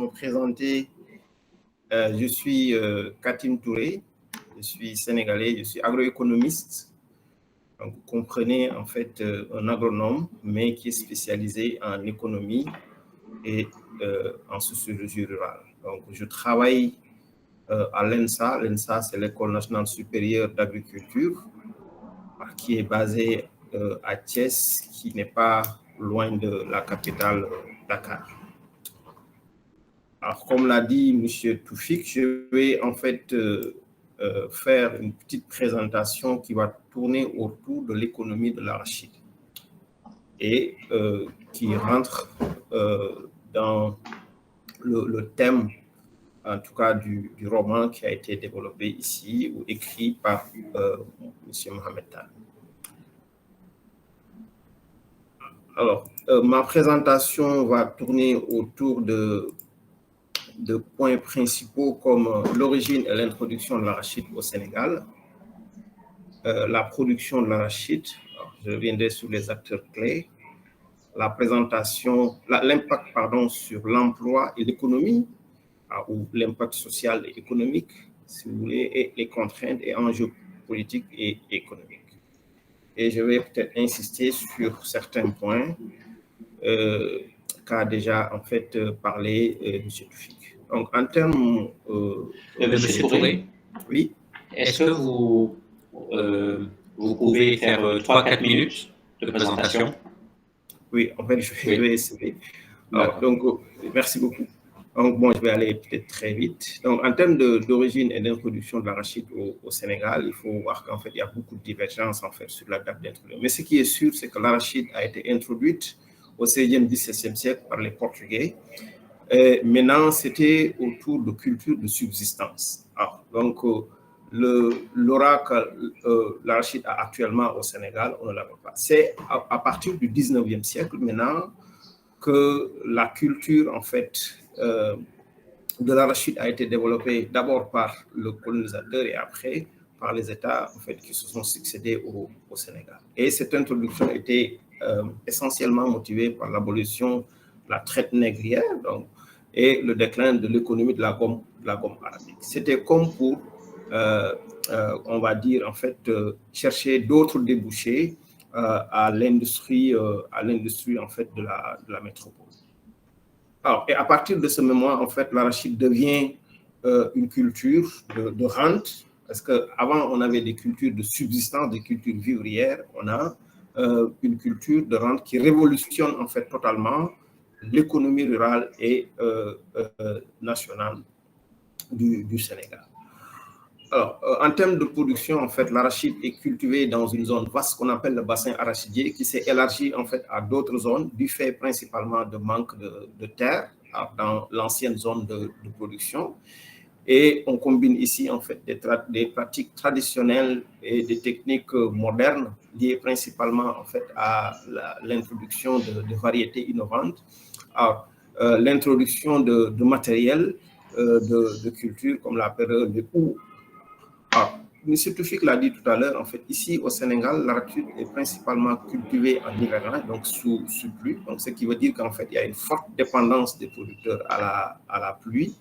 me présenter, je suis Katim Touré, je suis sénégalais, je suis agroéconomiste. Donc, vous comprenez en fait un agronome, mais qui est spécialisé en économie et en sociologie rurale. Donc, je travaille à l'ENSA. L'ENSA, c'est l'École nationale supérieure d'agriculture, qui est basée à Thiès, qui n'est pas loin de la capitale Dakar. Alors, comme l'a dit M. Toufik, je vais en fait faire une petite présentation qui va tourner autour de l'économie de l'arachide et qui rentre dans le thème, en tout cas, du roman qui a été développé ici ou écrit par M. Mohamed Tal. Alors, ma présentation va tourner autour de points principaux comme l'origine et l'introduction de l'arachide au Sénégal, la production de l'arachide, je reviendrai sur les acteurs clés, la présentation, l'impact sur l'emploi et l'économie, ou l'impact social et économique, si vous voulez, et les contraintes et enjeux politiques et économiques. Et je vais peut-être insister sur certains points qu'a déjà en fait parlé M. Toufik. Donc, en termes... Monsieur Touré, oui. Est-ce que vous pouvez faire 3-4 minutes de présentation? Oui, en fait, je vais essayer. Alors, donc, merci beaucoup. Donc, bon, je vais aller peut-être très vite. Donc, en termes d'origine et d'introduction de l'arachide au Sénégal, il faut voir qu'en fait, il y a beaucoup de divergences en fait sur la date d'introduction. Mais ce qui est sûr, c'est que l'arachide a été introduite au 16e, 17e siècle par les Portugais. Maintenant, c'était autour de cultures de subsistance. Alors, donc, l'aura que l'arachide a actuellement au Sénégal, on ne l'a pas. C'est à partir du 19e siècle maintenant que la culture, en fait, de l'arachide a été développée d'abord par le colonisateur et après par les États, en fait, qui se sont succédés au Sénégal. Et cette introduction était essentiellement motivée par l'abolition de la traite négrière, donc, et le déclin de l'économie de la gomme arabique. C'était comme pour, on va dire, en fait, chercher d'autres débouchés à l'industrie en fait de la métropole. Alors, et à partir de ce moment, en fait, l'arachide devient une culture de rente, parce qu'avant, on avait des cultures de subsistance, des cultures vivrières. On a une culture de rente qui révolutionne en fait totalement l'économie rurale et nationale du Sénégal. Alors, en termes de production, en fait, l'arachide est cultivé dans une zone vaste qu'on appelle le bassin arachidier, qui s'est élargi en fait à d'autres zones du fait principalement de manque de terre dans l'ancienne zone de production. Et on combine ici en fait des pratiques traditionnelles et des techniques modernes liées principalement en fait à l'introduction de variétés innovantes, à l'introduction de matériel de culture comme la période de houx. M. Toufik l'a dit tout à l'heure, en fait, ici au Sénégal, l'arachide est principalement cultivée en hiver, donc sous pluie, donc ce qui veut dire qu'en fait, il y a une forte dépendance des producteurs à la pluie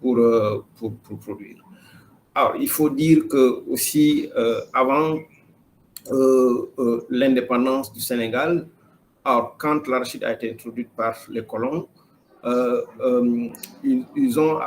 pour produire. Alors, il faut dire que aussi, avant l'indépendance du Sénégal, alors, quand l'arachide a été introduite par les colons, ils ont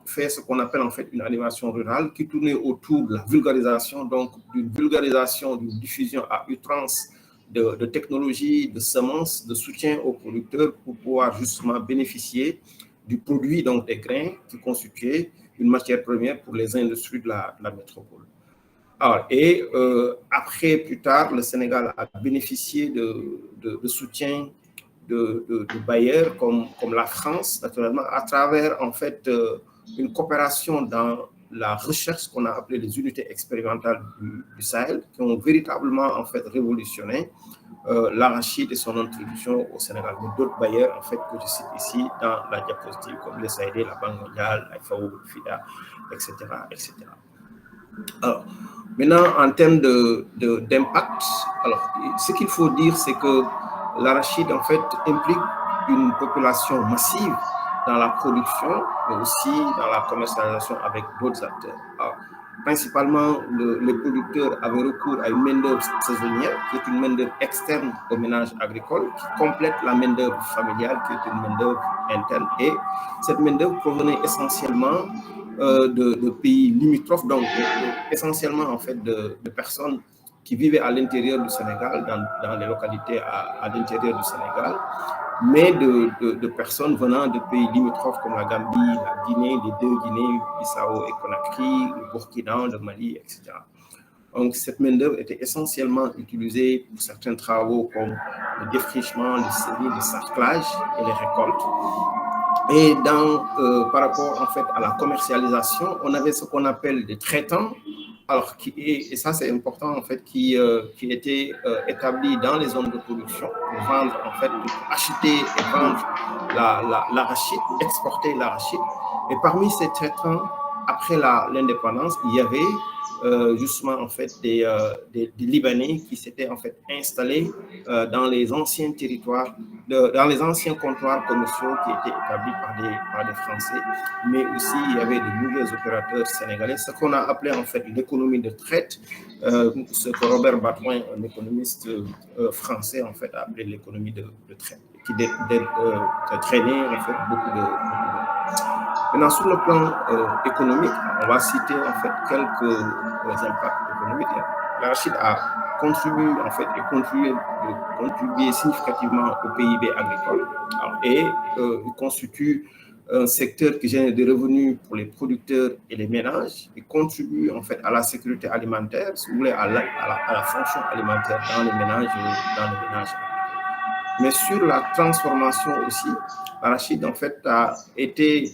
fait ce qu'on appelle en fait une animation rurale qui tournait autour de la vulgarisation, donc d'une vulgarisation, d'une diffusion à outrance de technologies, de semences, de soutien aux producteurs pour pouvoir justement bénéficier du produit, donc des grains qui constituaient une matière première pour les industries de la métropole. Alors, et après, plus tard, le Sénégal a bénéficié de soutien de bailleurs comme la France, naturellement, à travers en fait une coopération dans la recherche qu'on a appelée les unités expérimentales du Sahel, qui ont véritablement en fait révolutionné l'arachide et son introduction au Sénégal. Mais d'autres bailleurs en fait que je cite ici dans la diapositive, comme l'USAID, la Banque mondiale, la FAO, le FIDA, etc., etc. Alors, maintenant, en termes d'impact, alors, ce qu'il faut dire, c'est que l'arachide, en fait, implique une population massive dans la production, mais aussi dans la commercialisation avec d'autres acteurs. Alors, principalement, les producteurs avaient recours à une main-d'œuvre saisonnière, qui est une main-d'œuvre externe au ménage agricole, qui complète la main-d'œuvre familiale, qui est une main-d'œuvre interne. Et cette main-d'œuvre provenait essentiellement de pays limitrophes, donc essentiellement en fait de personnes qui vivaient à l'intérieur du Sénégal, dans les localités à l'intérieur du Sénégal, mais de personnes venant de pays limitrophes comme la Gambie, la Guinée, les deux Guinées, Bissau et Conakry, le Burkina, le Mali, etc. Donc, cette main-d'œuvre était essentiellement utilisée pour certains travaux comme le défrichement, le semis, le sarclage et les récoltes. Et par rapport en fait à la commercialisation, on avait ce qu'on appelle des traitants, alors et ça c'est important en fait, qui étaient établis dans les zones de production pour vendre en fait, pour acheter et vendre l'arachide, exporter l'arachide. Et parmi ces traitants, après l'indépendance, il y avait justement en fait des Libanais qui s'étaient en fait installés dans les anciens territoires, dans les anciens comptoirs commerciaux qui étaient établis par des Français, mais aussi il y avait de nouveaux opérateurs sénégalais, ce qu'on a appelé en fait l'économie de traite, ce que Robert Baudouin, un économiste français, en fait, a appelé l'économie de traite, qui traînait en fait beaucoup de. Maintenant, sur le plan économique, on va citer en fait quelques impacts économiques. L'arachide a contribué en fait et contribué significativement au PIB agricole et il constitue un secteur qui génère des revenus pour les producteurs et les ménages et contribue en fait à la sécurité alimentaire, si vous voulez, à la fonction alimentaire dans les ménages. Mais sur la transformation aussi, l'arachide en fait a été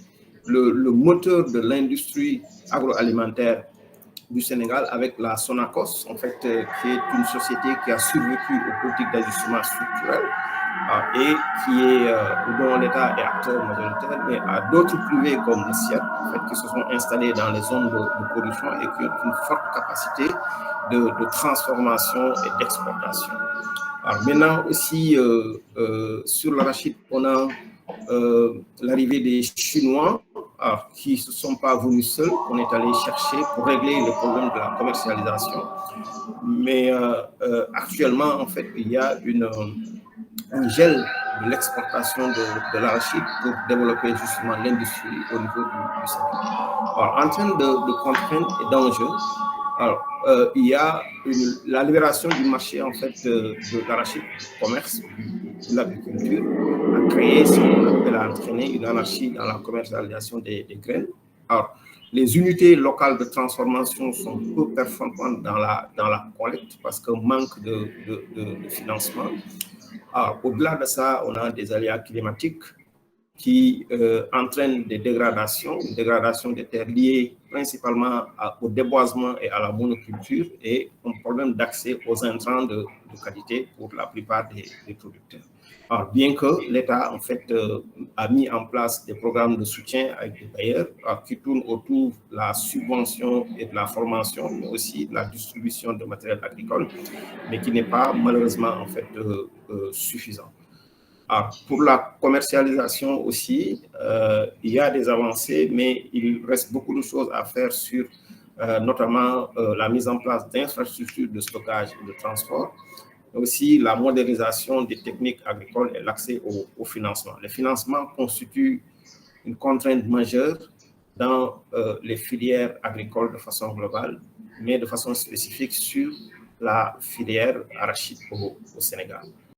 le moteur de l'industrie agroalimentaire du Sénégal avec la Sonacos, en fait, qui est une société qui a survécu aux politiques d'ajustement structurel et dont l'État est acteur majoritaire, mais à d'autres privés comme le CIAT, en fait, qui se sont installés dans les zones de production et qui ont une forte capacité de transformation et d'exportation. Alors maintenant aussi, sur l'arachide, on a l'arrivée des Chinois qui ne se sont pas venus seuls, qu'on est allé chercher pour régler le problème de la commercialisation. Mais actuellement, en fait, il y a un gel de l'exportation de l'arachide pour développer justement l'industrie au niveau du Sénégal. Alors, en termes de contraintes et d'enjeux, il y a la libération du marché en fait de l'arachide, du commerce, de l'agriculture, a créé ce qu'on appelle, a entraîné une anarchie dans la commercialisation des graines. Alors, les unités locales de transformation sont peu performantes dans la collecte parce qu'il manque de financement. Au-delà de ça, on a des aléas climatiques qui entraînent des dégradations, une dégradation des terres liées principalement au déboisement et à la monoculture et un problème d'accès aux intrants de qualité pour la plupart des producteurs. Alors, bien que l'État en fait a mis en place des programmes de soutien avec des bailleurs qui tournent autour de la subvention et de la formation, mais aussi de la distribution de matériel agricole, mais qui n'est pas malheureusement en fait suffisant. Pour la commercialisation aussi, il y a des avancées, mais il reste beaucoup de choses à faire sur notamment la mise en place d'infrastructures de stockage et de transport, mais aussi la modernisation des techniques agricoles et l'accès au financement. Le financement constitue une contrainte majeure dans les filières agricoles de façon globale, mais de façon spécifique sur la filière arachide au Sénégal.